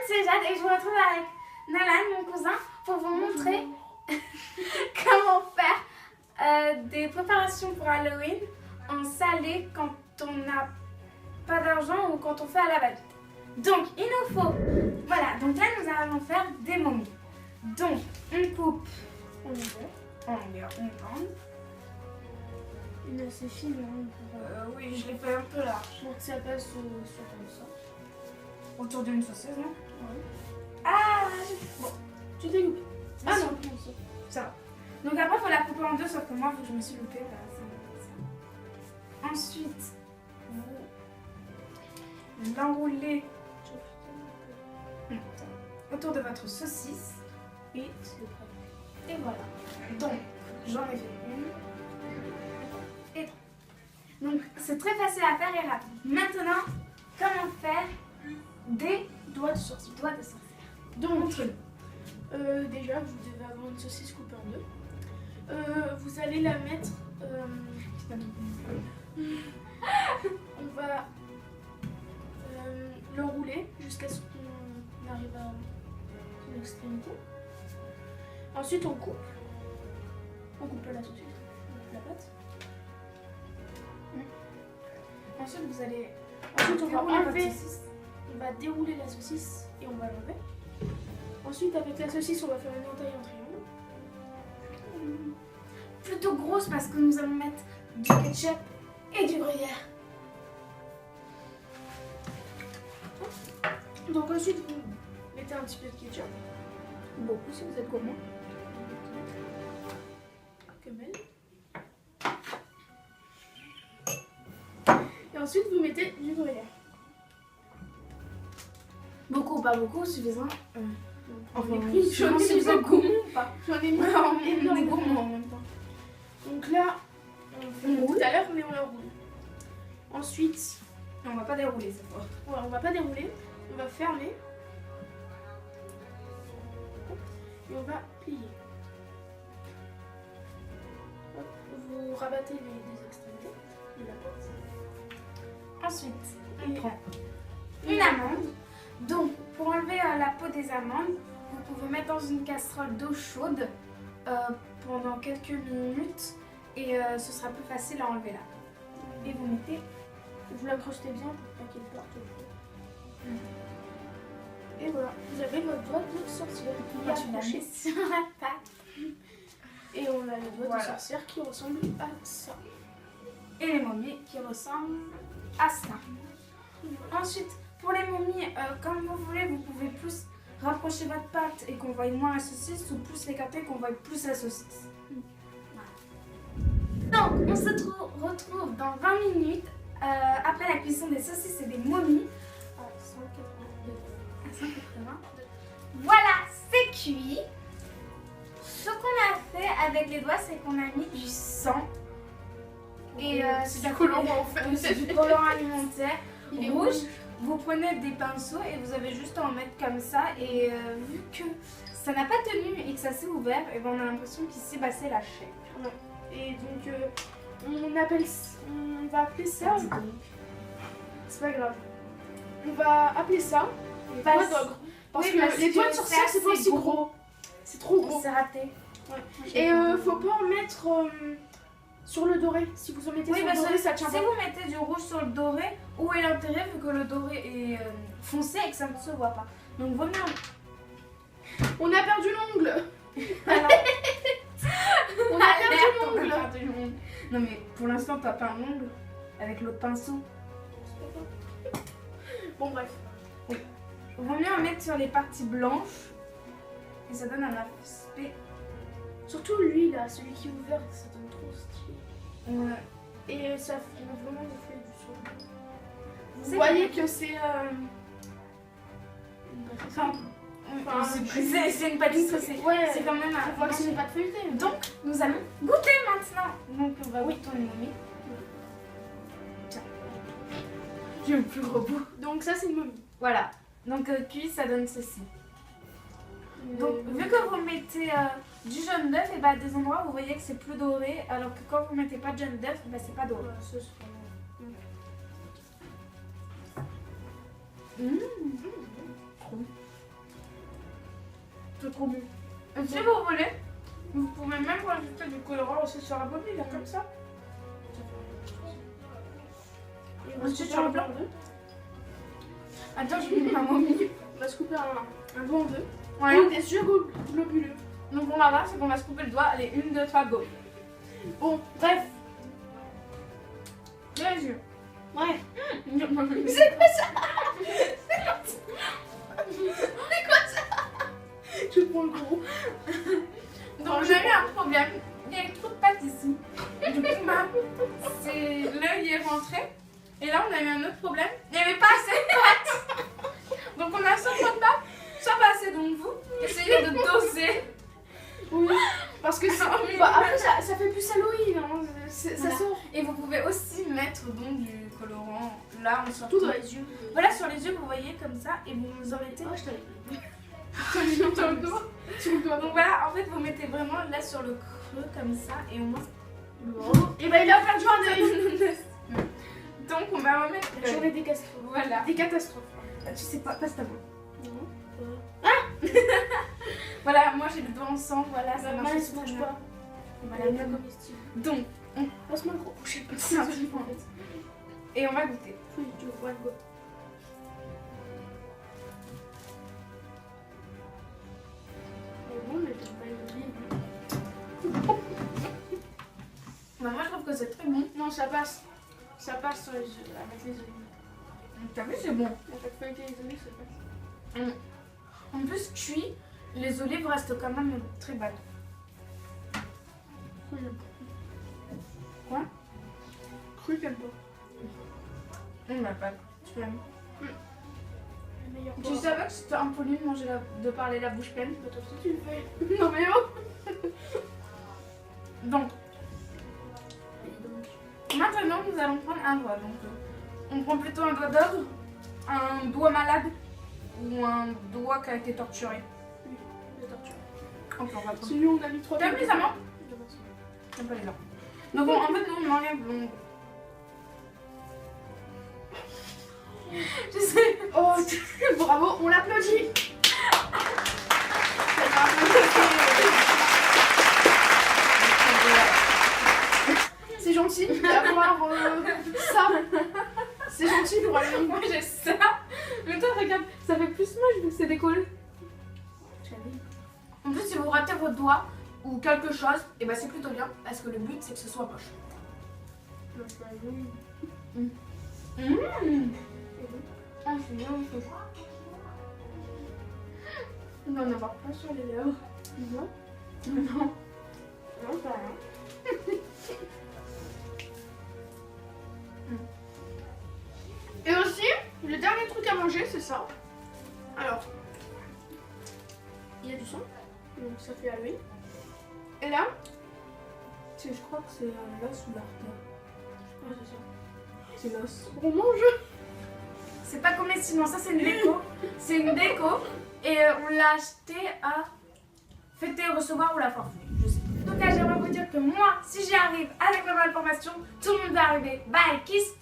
c'est Jade et je vous retrouve avec Nalan, mon cousin, pour vous montrer comment faire des préparations pour Halloween en salé quand on n'a pas d'argent ou quand on fait à la va-vite. Donc, il nous faut, voilà, donc là nous allons faire des momies. Donc, on coupe en longueur, on bande. Une assez fine, hein, Oui, je l'ai fait un peu large. pour que ça passe sur comme ça. Autour d'une saucisse, non? Ouais. Ah, bon, Tu t'es loupé. Ah Mais non. c'est bon, ça. ça va. Donc après, il faut la couper en deux, sauf que moi, je me suis loupée. Ça. Ensuite, vous l'enroulez autour de votre saucisse. Et voilà. Donc, j'en ai fait une. Et trois. Donc, c'est très facile à faire et rapide. Maintenant, comment faire des Doigt de sorcier. doigts de sorcière? Donc, déjà, vous devez avoir une saucisse coupée en deux. Vous allez la mettre. On va le rouler jusqu'à ce qu'on arrive à son extrémité. Ensuite, on coupe. On coupe la saucisse, on coupe la pâte. Ensuite, vous allez Ensuite, on va dérouler votre enlever. saucisse. On va dérouler la saucisse et on va l'enlever. Ensuite, avec la saucisse, on va faire une entaille en triangle. Plutôt grosse parce que nous allons mettre du ketchup et du gruyère. Donc ensuite, vous mettez un petit peu de ketchup. Beaucoup si vous êtes comme moi. Comme elle. Et ensuite, vous mettez du gruyère. Beaucoup ou pas beaucoup, suffisant. Enfin, oui, j'en ai si mis vous êtes beaucoup. gourmand ou pas. J'en ai mis On est énormément gourmand. en même temps. Donc là, on fait On roule. tout à l'heure, mais on la roule. Ensuite, On va pas dérouler cette fois. ouais, on va pas dérouler, on va fermer. Et on va plier. Hop, vous rabattez les deux extrémités de la pâte. Ensuite, on Et- prend une amande. Donc, pour enlever la peau des amandes, vous pouvez mettre dans une casserole d'eau chaude pendant quelques minutes et ce sera plus facile à enlever là. Et vous mettez. Vous la crochetez bien pour pas qu'elle parte au fond. Et voilà, vous avez votre doigt de sorcière qui est Quand tu la accroché. mets sur la pâte. Et on a le doigt Voilà. de sorcière qui ressemble à ça. Et les momies qui ressemblent à ça. Ensuite, pour les momies, comme vous voulez, vous pouvez plus rapprocher votre pâte et qu'on voie moins la saucisse ou plus l'écarter et qu'on voie plus la saucisse. Voilà. Donc, on se retrouve dans 20 minutes après la cuisson des saucisses et des momies À 182. à 180. Voilà, c'est cuit. Ce qu'on a fait avec les doigts, c'est qu'on a mis du sang. Et c'est ça du fait- colorant en fait. Oui, c'est du colorant alimentaire. Il est rouge. rouge. Vous prenez des pinceaux et vous avez juste à en mettre comme ça. Et vu que ça n'a pas tenu et que ça s'est ouvert, et ben on a l'impression qu'ici c'est la chair. Et donc on va appeler ça. C'est pas grave. On va appeler ça les Parce- doigts d'ogre. Parce oui, que parce les que doigts de c'est sorcière c'est pas assez aussi gros. gros. C'est trop gros. C'est raté. Et faut pas en mettre sur le doré. Si vous en mettez Oui, sur le parce doré, que ça tient si pas. vous mettez du rouge sur le doré, où est l'intérêt vu que le doré est foncé et que ça ne se voit pas. Donc vaut mieux. On a perdu l'ongle. Alors, On a perdu alerte, on a l'ongle. perdu l'ongle. Non mais pour l'instant t'as pas un ongle avec l'autre pinceau. Bon bref. Vaut mieux en mettre sur les parties blanches et ça donne un aspect. Surtout lui là, celui qui est ouvert, ça donne trop stylé. Ouais. Et ça fait vraiment effet du son. Vous C'est voyez vrai. que c'est Enfin, c'est une pâtisserie, c'est ouais, c'est quand même on voit que c'est une pâte feuilletée. Donc nous allons goûter maintenant. Donc on va goûter une momie. Tiens. J'ai le plus gros bout. Donc ça c'est une momie. Voilà. Donc cuit ça donne ceci. Donc vu que vous mettez du jaune d'œuf, et bah à des endroits vous voyez que c'est plus doré, alors que quand vous mettez pas de jaune d'œuf, bah c'est pas doré. Voilà, ça, c'est vraiment- Trop. C'est trop bon. Et si vous voulez, vous pouvez même rajouter du colorant aussi sur la bobine, là, comme ça. Et on va Ensuite, se sur le couper blanc. en deux. Attends, je mets ma momie. On va se couper un doigt en deux. Ouais. Et des yeux globuleux. Donc on va voir, c'est qu'on va se couper le doigt. Allez, 1, 2, 3, go. Bon, bref. Les yeux. Ouais. C'est quoi ça? Je prends le gros. Donc j'ai eu un problème. Il y a eu trop de pâtes ici. Du coup, l'œil est rentré. Et là, on a eu un autre problème. Il n'y avait pas assez de pâtes. Donc on a soit trop de pâtes, soit pas assez. Donc vous, essayez de doser. Oui. Parce que après, ça fait plus Halloween. Hein. Ça Voilà. sort. Et vous pouvez aussi mettre donc du colorant là en sortant. Tout dans les yeux. Voilà, sur les yeux, vous voyez comme ça. Et vous en mettez Oh, je t'avais dit. sur le doigt. Sur le doigt. Donc voilà, en fait, vous mettez vraiment là sur le creux comme ça. Et au moins. Et ben il a perdu un œil. Donc on va remettre. J'en ai des catastrophes. Voilà. Des catastrophes. Tu sais pas, passe ta main. Non. Voilà, moi j'ai le doigt en sang, voilà, ça Moi, marche elle super se mange bien. pas. Voilà, Elle est bien comestible. donc, Passe-moi le gros. Je sais pas si c'est un c'est petit en fait. et on va goûter. Oui, tu vois le go. Bon, mais j'aime pas les olives. Bah, moi je trouve que c'est très bon. Non, ça passe. Ça passe sur les yeux, avec les olives. T'as vu, c'est bon. À chaque fois que les olives, ça passe. En plus, cuit, les olives restent quand même très bonnes. Cru, j'aime pas. Quoi? Cru, j'aime pas. On n'a pas. Tu aimes. Le meilleur Tu savais que c'était impoli de manger de parler la bouche pleine? Bah, toi aussi, tu le fais. Non, mais oh. Donc, maintenant nous allons prendre un doigt. Donc, on prend plutôt un doigt d'ogre, un doigt malade ou un doigt qui a été torturé. La torture. Enfin, on va prendre. Celui où on a mis 3 T'aimes les amandes? J'aime pas les amandes. Donc bon, en fait, nous on enlève le... Je sais. Oh, bravo, on l'applaudit. C'est gentil d'avoir ça. C'est gentil pour aller. Moi j'ai ça. Mais toi, regarde, ça fait plus moche vu que c'est décollé. En plus, si vous ratez votre doigt ou quelque chose, et ben c'est plutôt bien parce que le but c'est que ce soit moche. Ah, c'est bien. On va en avoir plein sur les lèvres. Non, Non. non, pas rien. Et aussi, le dernier truc à manger, c'est ça. Alors, il y a du sang, donc ça fait Halloween. Et là, Je crois que c'est l'os ou l'artère. ouais, c'est ça. C'est l'os. On mange. C'est pas comestible, ça c'est une déco. C'est une déco et on l'a acheté à fêter, recevoir ou la forfait. Je sais pas. En tout cas, j'aimerais vous dire que moi, si j'y arrive avec ma malformation, tout le monde va arriver. Bye, kiss.